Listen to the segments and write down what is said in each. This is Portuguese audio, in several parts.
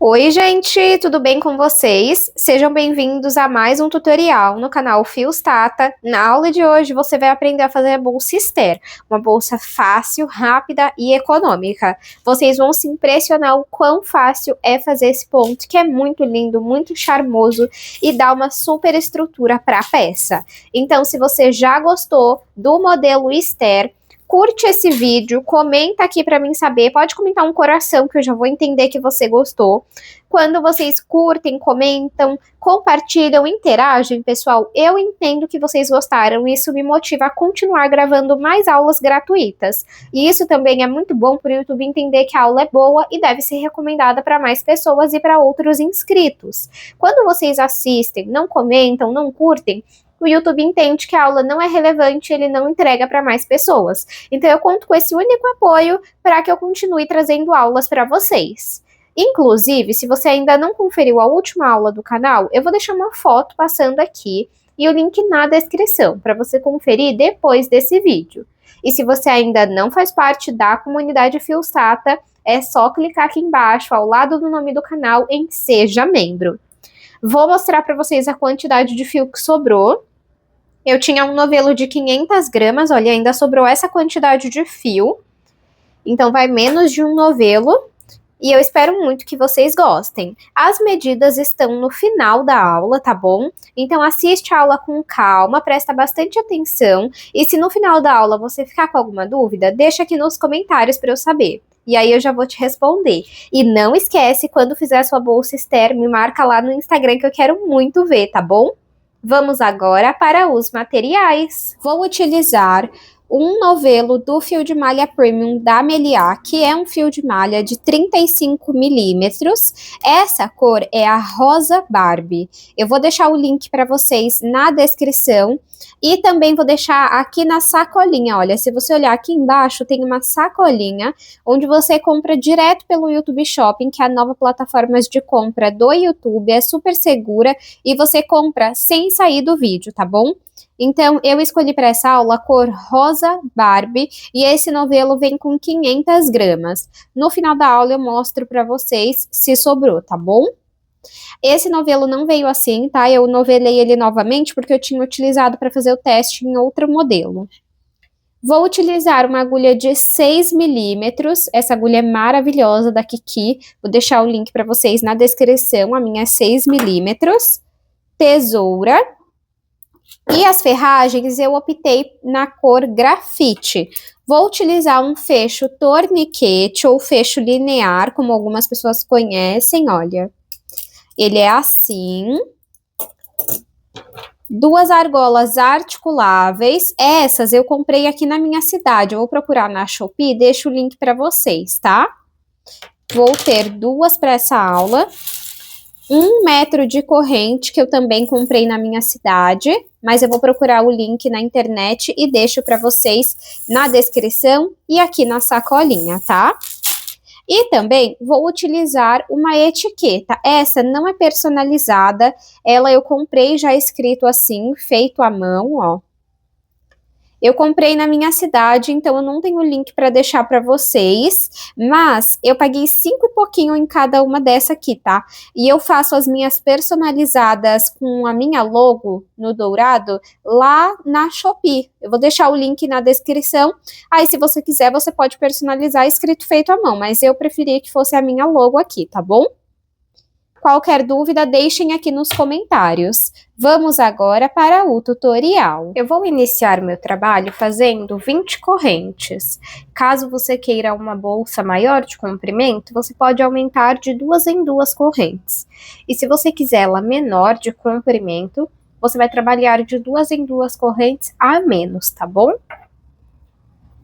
Oi, gente, tudo bem com vocês? Sejam bem-vindos a mais um tutorial no canal Fios Tata. Na aula de hoje você vai aprender a fazer a bolsa Ester, uma bolsa fácil, rápida e econômica. Vocês vão se impressionar o quão fácil é fazer esse ponto, que é muito lindo, muito charmoso e dá uma super estrutura para a peça. Então, se você já gostou do modelo Ester, curte esse vídeo, comenta aqui para mim saber, pode comentar um coração que eu já vou entender que você gostou. Quando vocês curtem, comentam, compartilham, interagem, pessoal, eu entendo que vocês gostaram e isso me motiva a continuar gravando mais aulas gratuitas. E isso também é muito bom para o YouTube entender que a aula é boa e deve ser recomendada para mais pessoas e para outros inscritos. Quando vocês assistem, não comentam, não curtem, o YouTube entende que a aula não é relevante, ele não entrega para mais pessoas. Então eu conto com esse único apoio para que eu continue trazendo aulas para vocês. Inclusive, se você ainda não conferiu a última aula do canal, eu vou deixar uma foto passando aqui e o link na descrição para você conferir depois desse vídeo. E se você ainda não faz parte da comunidade Fios Tata, é só clicar aqui embaixo, ao lado do nome do canal, em Seja Membro. Vou mostrar para vocês a quantidade de fio que sobrou. Eu tinha um novelo de 500 gramas, olha, ainda sobrou essa quantidade de fio. Então vai menos de um novelo. E eu espero muito que vocês gostem. As medidas estão no final da aula, tá bom? Então assiste a aula com calma, presta bastante atenção. E se no final da aula você ficar com alguma dúvida, deixa aqui nos comentários para eu saber. E aí eu já vou te responder. E não esquece, quando fizer a sua bolsa Ester, me marca lá no Instagram que eu quero muito ver, tá bom? Vamos agora para os materiais. Vou utilizar um novelo do fio de malha premium da Meliá, que é um fio de malha de 35 milímetros. Essa cor é a rosa Barbie. Eu vou deixar o link para vocês na descrição e também vou deixar aqui na sacolinha. Olha, se você olhar aqui embaixo, tem uma sacolinha onde você compra direto pelo YouTube Shopping, que é a nova plataforma de compra do YouTube, é super segura e você compra sem sair do vídeo, tá bom? Então, eu escolhi para essa aula a cor rosa Barbie e esse novelo vem com 500 gramas. No final da aula eu mostro para vocês se sobrou, tá bom? Esse novelo não veio assim, tá? Eu novelei ele novamente porque eu tinha utilizado para fazer o teste em outro modelo. Vou utilizar uma agulha de 6 milímetros, essa agulha é maravilhosa da Kiki, vou deixar o link para vocês na descrição, a minha é 6 milímetros, tesoura. E as ferragens eu optei na cor grafite. Vou utilizar um fecho torniquete ou fecho linear, como algumas pessoas conhecem, olha. Ele é assim. Duas argolas articuláveis. Essas eu comprei aqui na minha cidade. Eu vou procurar na Shopee e deixo o link para vocês, tá? Vou ter duas para essa aula. 1 metro de corrente, que eu também comprei na minha cidade, mas eu vou procurar o link na internet e deixo para vocês na descrição e aqui na sacolinha, tá? E também vou utilizar uma etiqueta. Essa não é personalizada, ela eu comprei já escrito assim, feito à mão, ó. Eu comprei na minha cidade, então eu não tenho link para deixar para vocês, mas eu paguei 5 e pouquinho em cada uma dessa aqui, tá? E eu faço as minhas personalizadas com a minha logo no dourado lá na Shopee. Eu vou deixar o link na descrição. Aí, se você quiser, você pode personalizar escrito feito à mão, mas eu preferi que fosse a minha logo aqui, tá bom? Qualquer dúvida, deixem aqui nos comentários. Vamos agora para o tutorial. Eu vou iniciar meu trabalho fazendo 20 correntes. Caso você queira uma bolsa maior de comprimento, você pode aumentar de 2 em 2 correntes. E se você quiser ela menor de comprimento, você vai trabalhar de 2 em 2 correntes a menos, tá bom?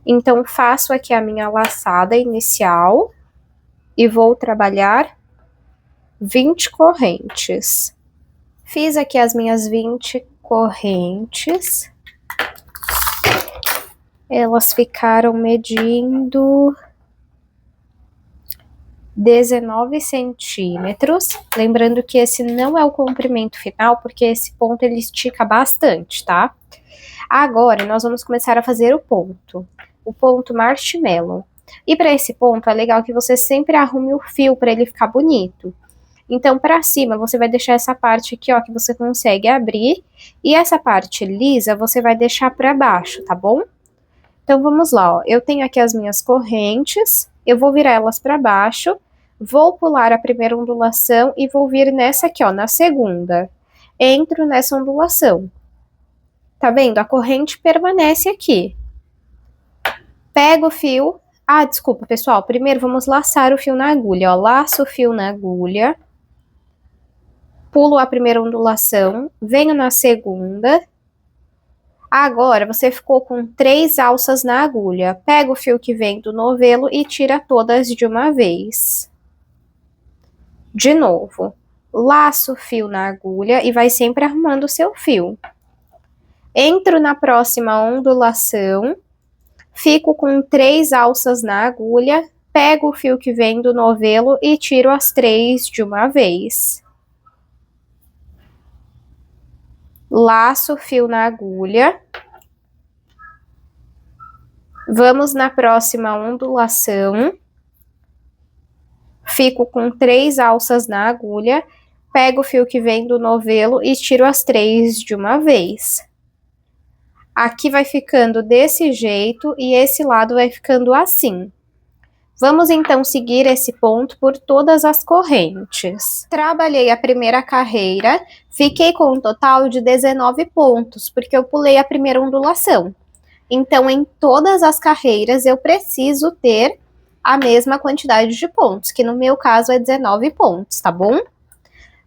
Então, faço aqui a minha laçada inicial e vou trabalhar 20 correntes. Fiz aqui as minhas 20 correntes. Elas ficaram medindo 19 centímetros. Lembrando que esse não é o comprimento final, porque esse ponto ele estica bastante, tá? Agora, nós vamos começar a fazer o ponto marshmallow. E para esse ponto, é legal que você sempre arrume o fio para ele ficar bonito. Então, para cima, você vai deixar essa parte aqui, ó, que você consegue abrir, e essa parte lisa você vai deixar para baixo, tá bom? Então, vamos lá, ó. Eu tenho aqui as minhas correntes, eu vou virar elas para baixo, vou pular a primeira ondulação e vou vir nessa aqui, ó, na segunda. Entro nessa ondulação. Tá vendo? A corrente permanece aqui. Pego o fio. Ah, desculpa, pessoal. Primeiro vamos laçar o fio na agulha, ó. Laço o fio na agulha. Pulo a primeira ondulação. Venho na segunda. Agora, você ficou com 3 alças na agulha. Pega o fio que vem do novelo e tira todas de uma vez. De novo. Laço o fio na agulha e vai sempre arrumando o seu fio. Entro na próxima ondulação. Fico com 3 alças na agulha, pego o fio que vem do novelo e tiro as 3 de uma vez. Laço o fio na agulha. Vamos na próxima ondulação. Fico com 3 alças na agulha, pego o fio que vem do novelo e tiro as 3 de uma vez. Aqui vai ficando desse jeito e esse lado vai ficando assim. Vamos então seguir esse ponto por todas as correntes. Trabalhei a primeira carreira, fiquei com um total de 19 pontos, porque eu pulei a primeira ondulação. Então, em todas as carreiras, eu preciso ter a mesma quantidade de pontos, que no meu caso é 19 pontos, tá bom?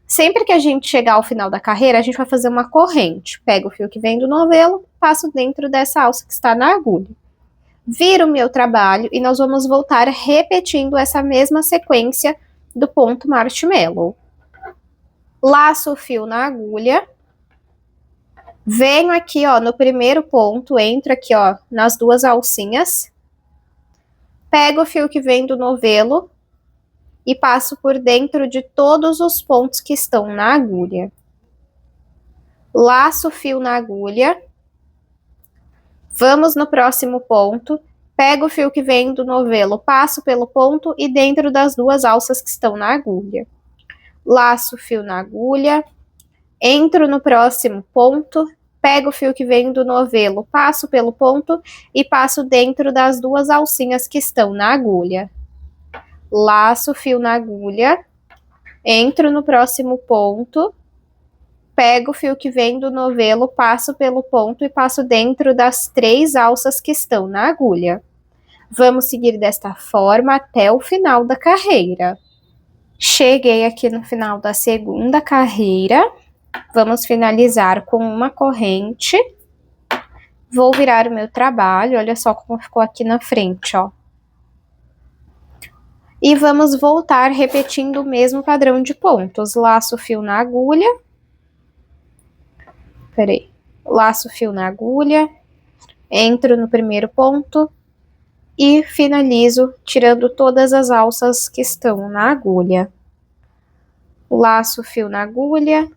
Sempre que a gente chegar ao final da carreira, a gente vai fazer uma corrente. Pego o fio que vem do novelo, passo dentro dessa alça que está na agulha. Viro o meu trabalho e nós vamos voltar repetindo essa mesma sequência do ponto marshmallow. Laço o fio na agulha. Venho aqui, ó, no primeiro ponto, entro aqui, ó, nas 2 alcinhas. Pego o fio que vem do novelo e passo por dentro de todos os pontos que estão na agulha. Laço o fio na agulha. Vamos no próximo ponto. Pego o fio que vem do novelo, passo pelo ponto e dentro das 2 alças que estão na agulha. Laço o fio na agulha. Entro no próximo ponto. Pego o fio que vem do novelo, passo pelo ponto e passo dentro das 2 alcinhas que estão na agulha. Laço o fio na agulha, entro no próximo ponto, pego o fio que vem do novelo, passo pelo ponto e passo dentro das 3 alças que estão na agulha. Vamos seguir desta forma até o final da carreira. Cheguei aqui no final da segunda carreira, vamos finalizar com uma corrente. Vou virar o meu trabalho, olha só como ficou aqui na frente, ó. E vamos voltar repetindo o mesmo padrão de pontos. Laço o fio na agulha. Peraí. Laço o fio na agulha. Entro no primeiro ponto. E finalizo tirando todas as alças que estão na agulha. Laço o fio na agulha.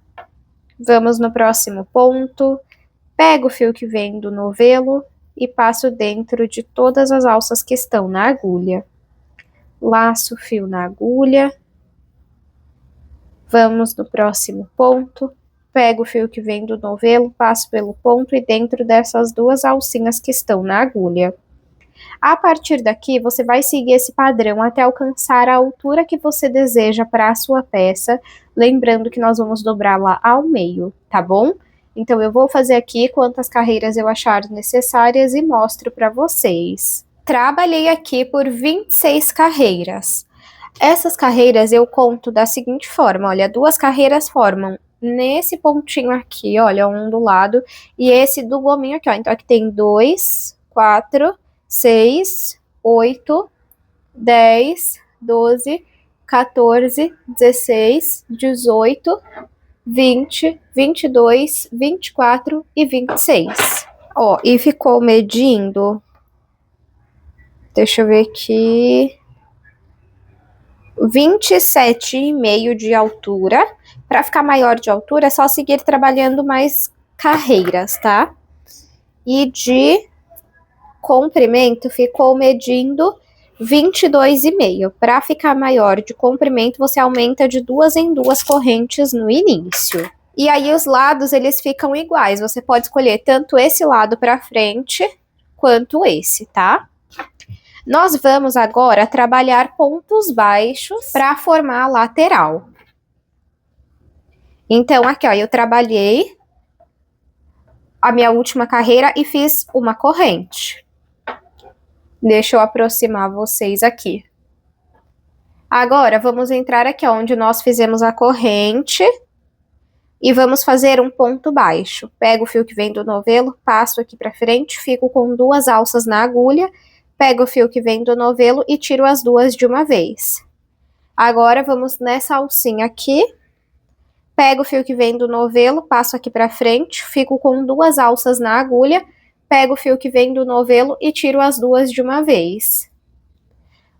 Vamos no próximo ponto. Pego o fio que vem do novelo e passo dentro de todas as alças que estão na agulha. Laço o fio na agulha. Vamos no próximo ponto. Pego o fio que vem do novelo, passo pelo ponto e dentro dessas 2 alcinhas que estão na agulha. A partir daqui, você vai seguir esse padrão até alcançar a altura que você deseja para a sua peça, lembrando que nós vamos dobrá-la ao meio, tá bom? Então, eu vou fazer aqui quantas carreiras eu achar necessárias e mostro para vocês. Trabalhei aqui por 26 carreiras. Essas carreiras eu conto da seguinte forma, olha, 2 carreiras formam nesse pontinho aqui, olha, um do lado, e esse do gominho aqui, ó. Então, aqui tem 2, 4, 6, 8, 10, 12, 14, 16, 18, 20, 22, 24 e 26. Ó, e ficou medindo... Deixa eu ver aqui. 27,5 de altura. Para ficar maior de altura, é só seguir trabalhando mais carreiras, tá? E de comprimento ficou medindo 22,5. Para ficar maior de comprimento, você aumenta de 2 em 2 correntes no início. E aí os lados, eles ficam iguais. Você pode escolher tanto esse lado para frente, quanto esse, tá? Nós vamos agora trabalhar pontos baixos para formar a lateral. Então, aqui, ó, eu trabalhei a minha última carreira e fiz uma corrente. Deixa eu aproximar vocês aqui. Agora, vamos entrar aqui onde nós fizemos a corrente e vamos fazer um ponto baixo. Pego o fio que vem do novelo, passo aqui para frente, fico com 2 alças na agulha, pego o fio que vem do novelo e tiro as 2 de uma vez. Agora, vamos nessa alcinha aqui, pego o fio que vem do novelo, passo aqui para frente, fico com 2 alças na agulha, pego o fio que vem do novelo e tiro as 2 de uma vez.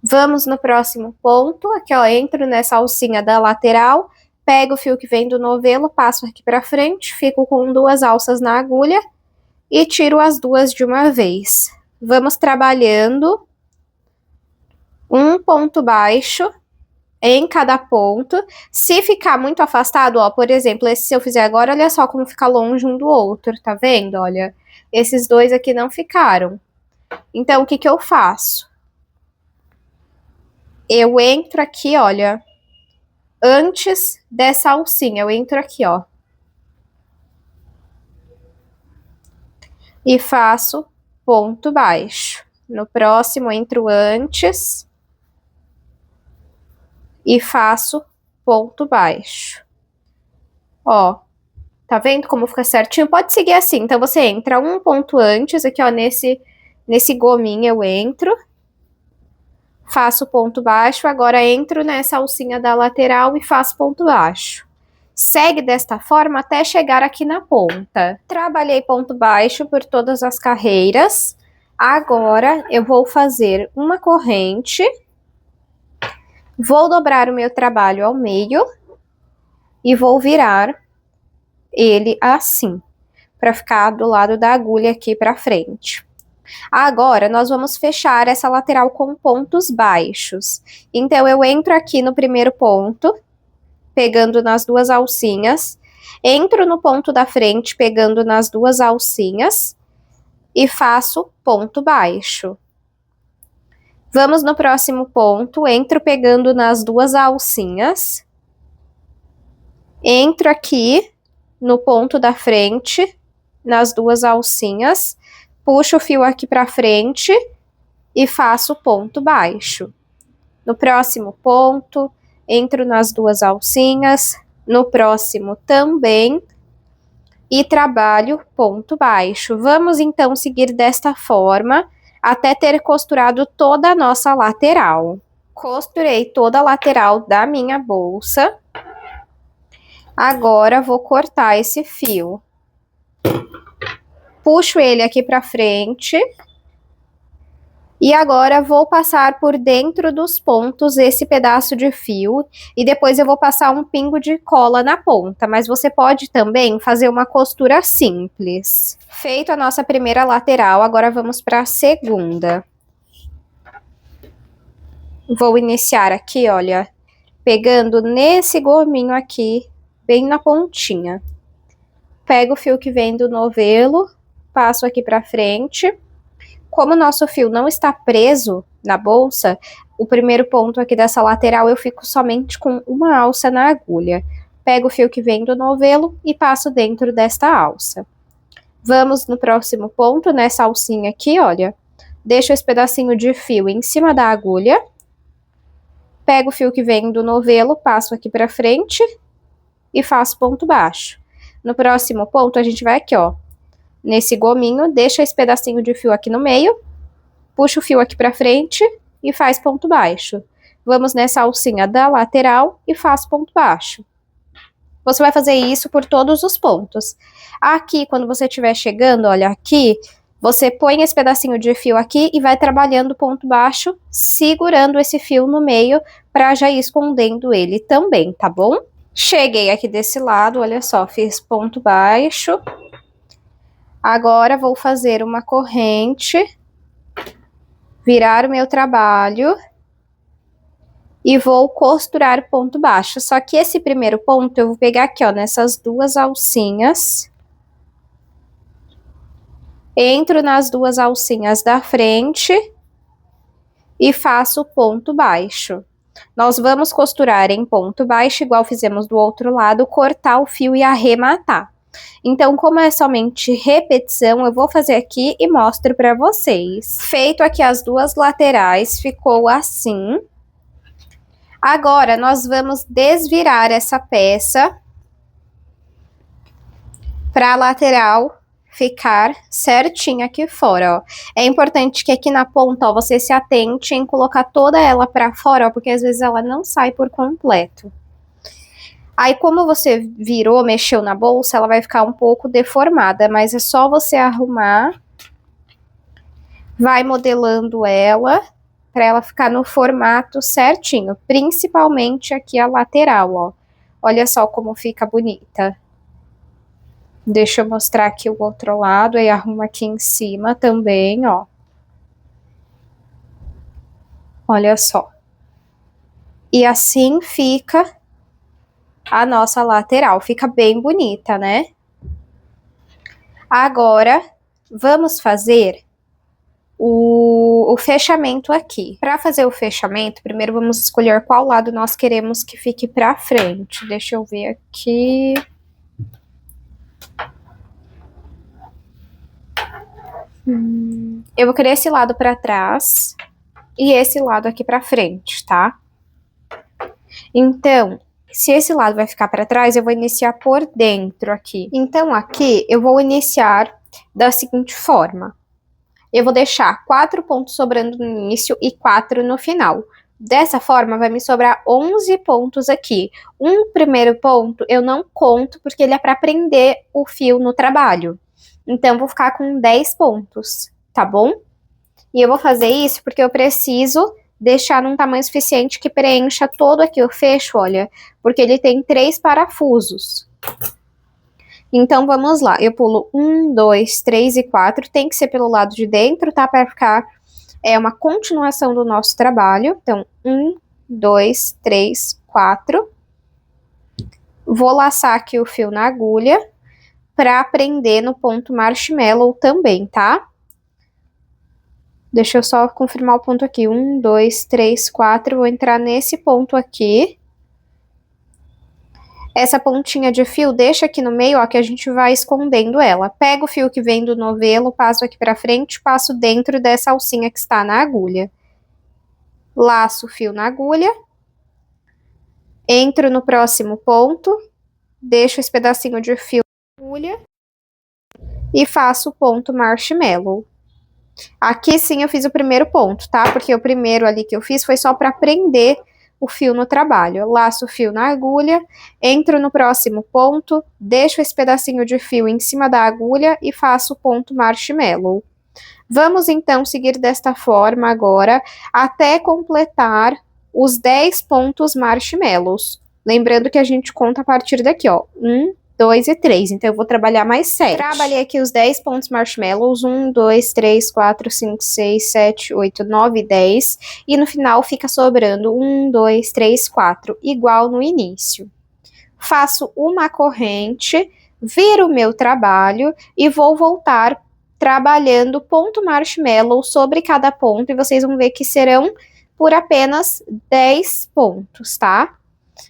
Vamos no próximo ponto, aqui ó, entro nessa alcinha da lateral, pego o fio que vem do novelo, passo aqui para frente, fico com 2 alças na agulha e tiro as 2 de uma vez. Vamos trabalhando um ponto baixo em cada ponto. Se ficar muito afastado, ó, por exemplo, esse se eu fizer agora, olha só como fica longe um do outro, tá vendo? Olha, esses dois aqui não ficaram. Então, o que que eu faço? Eu entro aqui, olha, antes dessa alcinha, eu entro aqui, ó. E faço ponto baixo. No próximo, entro antes e faço ponto baixo. Ó, tá vendo como fica certinho? Pode seguir assim, então você entra um ponto antes, aqui ó, nesse gominho eu entro, faço ponto baixo, agora entro nessa alcinha da lateral e faço ponto baixo. Segue desta forma até chegar aqui na ponta. Trabalhei ponto baixo por todas as carreiras, agora eu vou fazer uma corrente, vou dobrar o meu trabalho ao meio e vou virar ele assim, para ficar do lado da agulha aqui para frente. Agora, nós vamos fechar essa lateral com pontos baixos. Então, eu entro aqui no primeiro ponto, pegando nas 2 alcinhas, entro no ponto da frente, pegando nas 2 alcinhas, e faço ponto baixo. Vamos no próximo ponto, entro pegando nas 2 alcinhas, entro aqui no ponto da frente, nas 2 alcinhas, puxo o fio aqui para frente e faço ponto baixo. No próximo ponto, entro nas 2 alcinhas, no próximo também, e trabalho ponto baixo. Vamos então seguir desta forma, até ter costurado toda a nossa lateral. Costurei toda a lateral da minha bolsa. Agora, vou cortar esse fio. Puxo ele aqui para frente. E agora, vou passar por dentro dos pontos esse pedaço de fio. E depois eu vou passar um pingo de cola na ponta. Mas você pode também fazer uma costura simples. Feito a nossa primeira lateral, agora vamos para a segunda. Vou iniciar aqui, olha, pegando nesse gominho aqui, bem na pontinha. Pego o fio que vem do novelo, passo aqui para frente. Como o nosso fio não está preso na bolsa, o primeiro ponto aqui dessa lateral eu fico somente com uma alça na agulha. Pego o fio que vem do novelo e passo dentro desta alça. Vamos no próximo ponto, nessa alcinha aqui, olha. Deixo esse pedacinho de fio em cima da agulha. Pego o fio que vem do novelo, passo aqui para frente e faço ponto baixo. No próximo ponto, a gente vai aqui, ó, nesse gominho, deixa esse pedacinho de fio aqui no meio, puxa o fio aqui para frente e faz ponto baixo. Vamos nessa alcinha da lateral e faço ponto baixo. Você vai fazer isso por todos os pontos. Aqui, quando você estiver chegando, olha aqui, você põe esse pedacinho de fio aqui e vai trabalhando ponto baixo, segurando esse fio no meio para já ir escondendo ele também, tá bom? Cheguei aqui desse lado, olha só, fiz ponto baixo. Agora, vou fazer uma corrente virar o meu trabalho e vou costurar ponto baixo. Só que esse primeiro ponto eu vou pegar aqui, ó, nessas duas alcinhas. Entro nas duas alcinhas da frente e faço ponto baixo. Nós vamos costurar em ponto baixo, igual fizemos do outro lado, cortar o fio e arrematar. Então, como é somente repetição, eu vou fazer aqui e mostro para vocês. Feito aqui as duas laterais, ficou assim. Agora, nós vamos desvirar essa peça para a lateral ficar certinho aqui fora, ó. É importante que aqui na ponta, ó, você se atente em colocar toda ela para fora, ó, porque às vezes ela não sai por completo. Aí, como você virou, mexeu na bolsa, ela vai ficar um pouco deformada, mas é só você arrumar, vai modelando ela, para ela ficar no formato certinho, principalmente aqui a lateral, ó. Olha só como fica bonita. Deixa eu mostrar aqui o outro lado, aí arruma aqui em cima também, ó. Olha só. E assim fica a nossa lateral, fica bem bonita, né? Agora, vamos fazer o fechamento aqui. Para fazer o fechamento, primeiro vamos escolher qual lado nós queremos que fique para frente. Deixa eu ver aqui. Eu vou querer esse lado para trás e esse lado aqui para frente, tá? Então, se esse lado vai ficar para trás, eu vou iniciar por dentro aqui. Então, aqui eu vou iniciar da seguinte forma. Eu vou deixar 4 pontos sobrando no início e 4 no final. Dessa forma, vai me sobrar 11 pontos aqui. Um primeiro ponto eu não conto, porque ele é para prender o fio no trabalho. Então, vou ficar com 10 pontos, tá bom? E eu vou fazer isso porque eu preciso deixar num tamanho suficiente que preencha todo aqui o fecho, olha, porque ele tem 3 parafusos. Então, vamos lá. Eu pulo 1, 2, 3 e 4. Tem que ser pelo lado de dentro, tá? Para ficar uma continuação do nosso trabalho. Então, 1, 2, 3, 4. Vou laçar aqui o fio na agulha para prender no ponto marshmallow também, tá? Deixa eu só confirmar o ponto aqui. 1, 2, 3, 4. Vou entrar nesse ponto aqui. Essa pontinha de fio, deixa aqui no meio, ó, que a gente vai escondendo ela. Pego o fio que vem do novelo, passo aqui pra frente, passo dentro dessa alcinha que está na agulha. Laço o fio na agulha. Entro no próximo ponto. Deixo esse pedacinho de fio na agulha. E faço o ponto marshmallow. Aqui sim eu fiz o primeiro ponto, tá? Porque o primeiro ali que eu fiz foi só pra prender o fio no trabalho. Laço o fio na agulha, entro no próximo ponto, deixo esse pedacinho de fio em cima da agulha e faço o ponto marshmallow. Vamos então seguir desta forma agora, até completar os 10 pontos marshmallows. Lembrando que a gente conta a partir daqui, ó. 1, 2 e 3, então eu vou trabalhar mais 7. Trabalhei aqui os 10 pontos marshmallows, 1, 2, 3, 4, 5, 6, 7, 8, 9, 10, e no final fica sobrando 1, 2, 3, 4, igual no início. Faço uma corrente, viro o meu trabalho e vou voltar trabalhando ponto marshmallow sobre cada ponto, e vocês vão ver que serão por apenas 10 pontos, tá?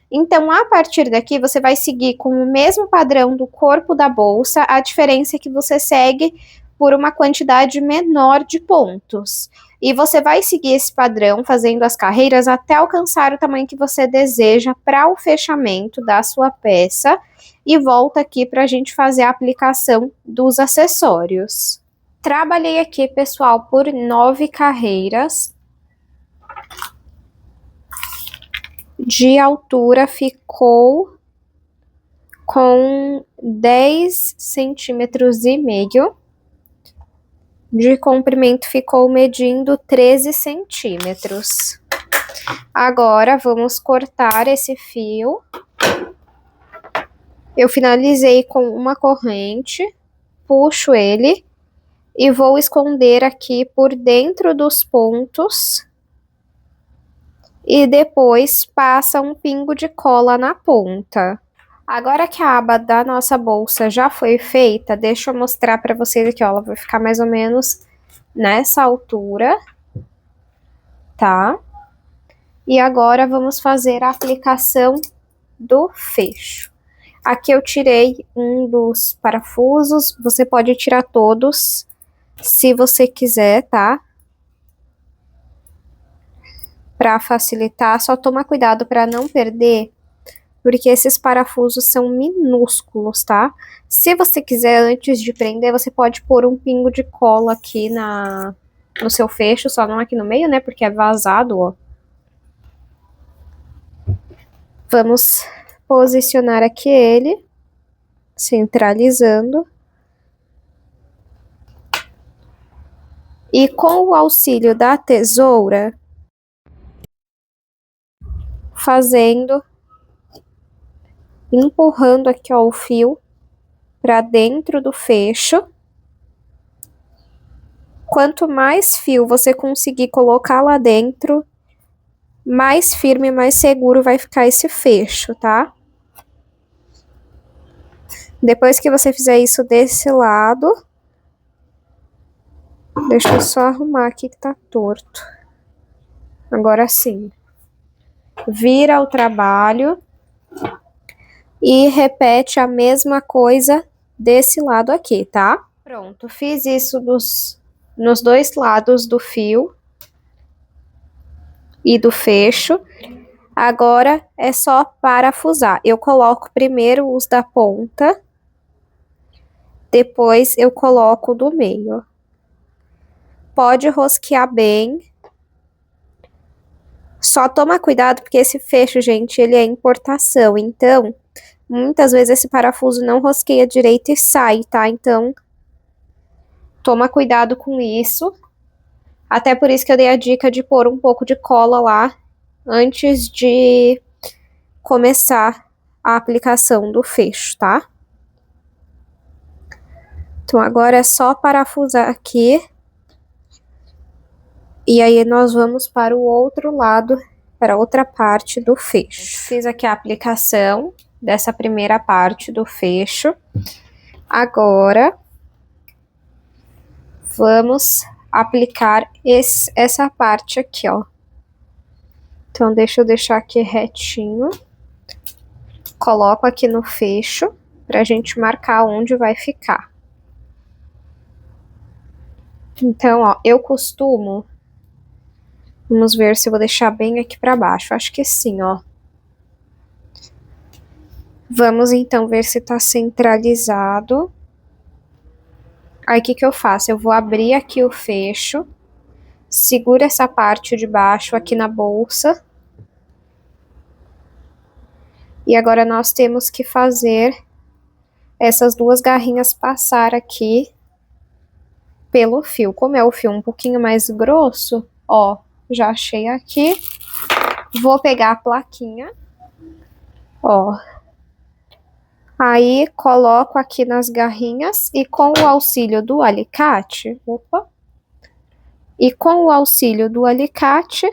Então, a partir daqui, você vai seguir com o mesmo padrão do corpo da bolsa, a diferença é que você segue por uma quantidade menor de pontos. E você vai seguir esse padrão, fazendo as carreiras até alcançar o tamanho que você deseja para o fechamento da sua peça. E volta aqui para a gente fazer a aplicação dos acessórios. Trabalhei aqui, pessoal, por 9 carreiras. De altura ficou com 10 centímetros e meio. De comprimento ficou medindo 13 centímetros. Agora vamos cortar esse fio. Eu finalizei com uma corrente, puxo ele, E vou esconder aqui por dentro dos pontos. E depois passa um pingo de cola na ponta. Agora que a aba da nossa bolsa já foi feita, deixa eu mostrar para vocês aqui, ó. Ela vai ficar mais ou menos nessa altura, tá? E agora vamos fazer a aplicação do fecho. Aqui eu tirei um dos parafusos, você pode tirar todos, se você quiser, tá? Para facilitar, só toma cuidado para não perder, porque esses parafusos são minúsculos, tá? Se você quiser, antes de prender, você pode pôr um pingo de cola aqui no seu fecho, só não aqui no meio, né? Porque é vazado, ó. Vamos posicionar aqui ele, centralizando. E com o auxílio da tesoura, empurrando aqui, ó, o fio para dentro do fecho. Quanto mais fio você conseguir colocar lá dentro, mais firme e mais seguro vai ficar esse fecho, tá? Depois que você fizer isso desse lado, deixa eu só arrumar aqui que tá torto. Agora sim. Vira o trabalho e repete a mesma coisa desse lado aqui, tá? Pronto, fiz isso nos dois lados do fio e do fecho. Agora é só parafusar. Eu coloco primeiro os da ponta, depois eu coloco o do meio. Pode rosquear bem. Só toma cuidado porque esse fecho, gente, ele é importação. Então, muitas vezes esse parafuso não rosqueia direito e sai, tá? Então, toma cuidado com isso. Até por isso que eu dei a dica de pôr um pouco de cola lá antes de começar a aplicação do fecho, tá? Então, agora é só parafusar aqui. E aí, nós vamos para o outro lado, para a outra parte do fecho. Fiz aqui a aplicação dessa primeira parte do fecho. Agora, vamos aplicar essa parte aqui, ó. Então, deixa eu deixar aqui retinho. Coloco aqui no fecho, pra gente marcar onde vai ficar. Então, ó, eu costumo... Vamos ver se eu vou deixar bem aqui pra baixo. Acho que sim, ó. Vamos, então, ver se tá centralizado. Aí, o que que eu faço? Eu vou abrir aqui o fecho. Seguro essa parte de baixo aqui na bolsa. E agora nós temos que fazer essas duas garrinhas passar aqui pelo fio. Como é o fio um pouquinho mais grosso, ó, já achei aqui. Vou pegar a plaquinha, ó. Aí, coloco aqui nas garrinhas e com o auxílio do alicate, e com o auxílio do alicate,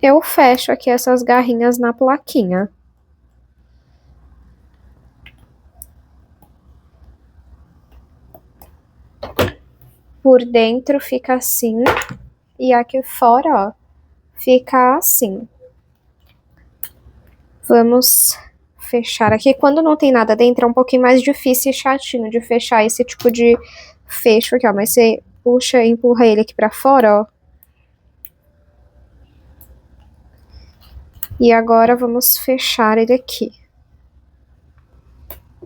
eu fecho aqui essas garrinhas na plaquinha. Por dentro fica assim, e aqui fora, ó, fica assim. Vamos fechar aqui. Quando não tem nada dentro, é um pouquinho mais difícil e chatinho de fechar esse tipo de fecho aqui, ó. Mas você puxa e empurra ele aqui pra fora, ó. E agora vamos fechar ele aqui.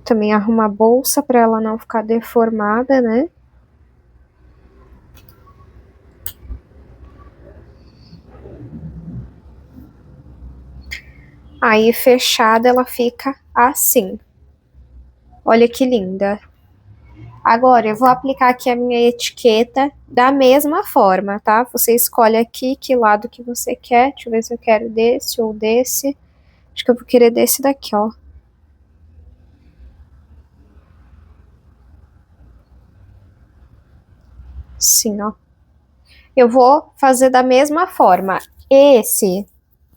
Também arruma a bolsa pra ela não ficar deformada, né? Aí, fechada, ela fica assim. Olha que linda. Agora, eu vou aplicar aqui a minha etiqueta da mesma forma, tá? Você escolhe aqui que lado que você quer. Deixa eu ver se eu quero desse ou desse. Acho que eu vou querer desse daqui, ó. Assim, ó. Eu vou fazer da mesma forma.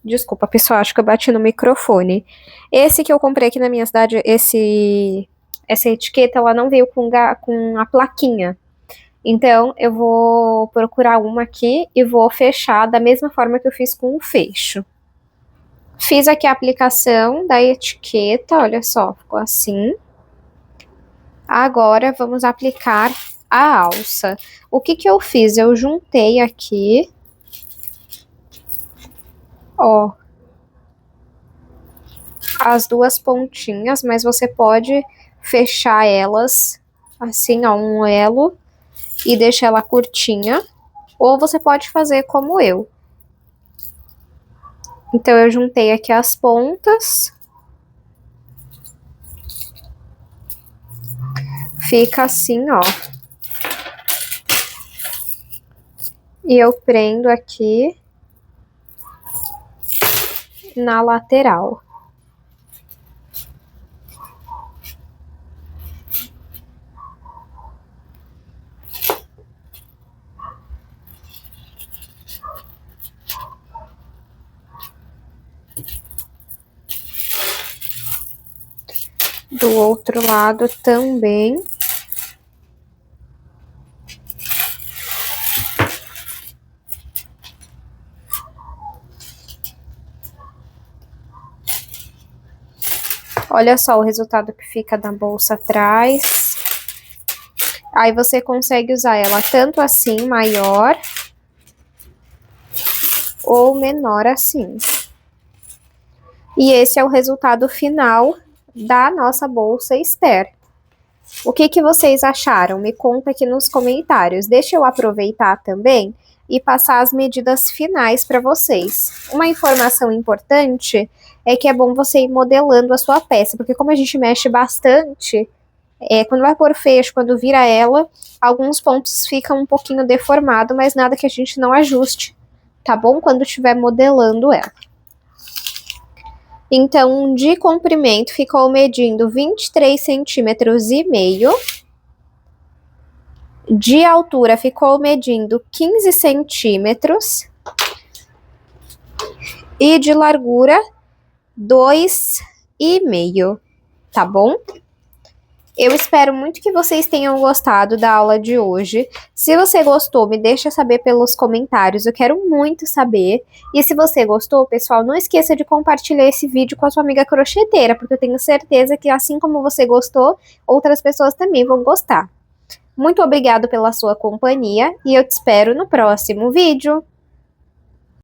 Desculpa, pessoal, acho que eu bati no microfone. Esse que eu comprei aqui na minha cidade, essa etiqueta, ela não veio com a plaquinha. Então, eu vou procurar uma aqui e vou fechar da mesma forma que eu fiz com o fecho. Fiz aqui a aplicação da etiqueta, olha só, ficou assim. Agora, vamos aplicar a alça. O que que eu fiz? Eu juntei aqui, ó, as duas pontinhas, mas você pode fechar elas assim, ó, um elo e deixar ela curtinha, ou você pode fazer como eu. Então, eu juntei aqui as pontas. Fica assim, ó. E eu prendo aqui na lateral. Do outro lado também. Olha só o resultado que fica da bolsa atrás. Aí você consegue usar ela tanto assim, maior, ou menor assim. E esse é o resultado final da nossa bolsa Esther. O que que vocês acharam? Me conta aqui nos comentários. Deixa eu aproveitar também e passar as medidas finais para vocês. Uma informação importante é que é bom você ir modelando a sua peça, porque como a gente mexe bastante, quando vai pôr fecho, quando vira ela, alguns pontos ficam um pouquinho deformados, mas nada que a gente não ajuste, tá bom? Quando estiver modelando ela. Então, de comprimento, ficou medindo 23,5 centímetros. De altura, ficou medindo 15 centímetros. E de largura, 2,5, tá bom? Eu espero muito que vocês tenham gostado da aula de hoje. Se você gostou, me deixa saber pelos comentários, eu quero muito saber. E se você gostou, pessoal, não esqueça de compartilhar esse vídeo com a sua amiga crocheteira, porque eu tenho certeza que assim como você gostou, outras pessoas também vão gostar. Muito obrigado pela sua companhia e eu te espero no próximo vídeo.